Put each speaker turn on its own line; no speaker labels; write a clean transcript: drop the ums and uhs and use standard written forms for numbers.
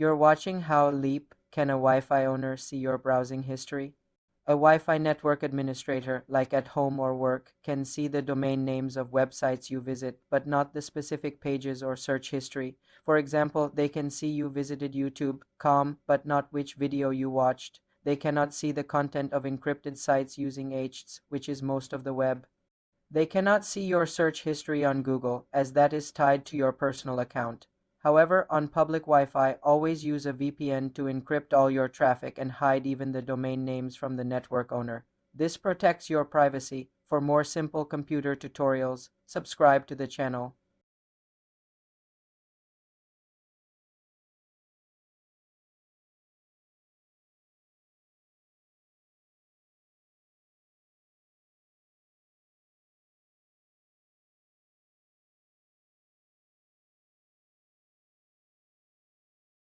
You're watching How Leap Can a Wi-Fi Owner See Your Browsing History? A Wi-Fi network administrator, like at home or work, can see the domain names of websites you visit, but not the specific pages or search history. For example, they can see you visited YouTube.com, but not which video you watched. They cannot see the content of encrypted sites using HTTPS, which is most of the web. They cannot see your search history on Google, as that is tied to your personal account. However, on public Wi-Fi, always use a VPN to encrypt all your traffic and hide even the domain names from the network owner. This protects your privacy. For more simple computer tutorials, subscribe to the channel.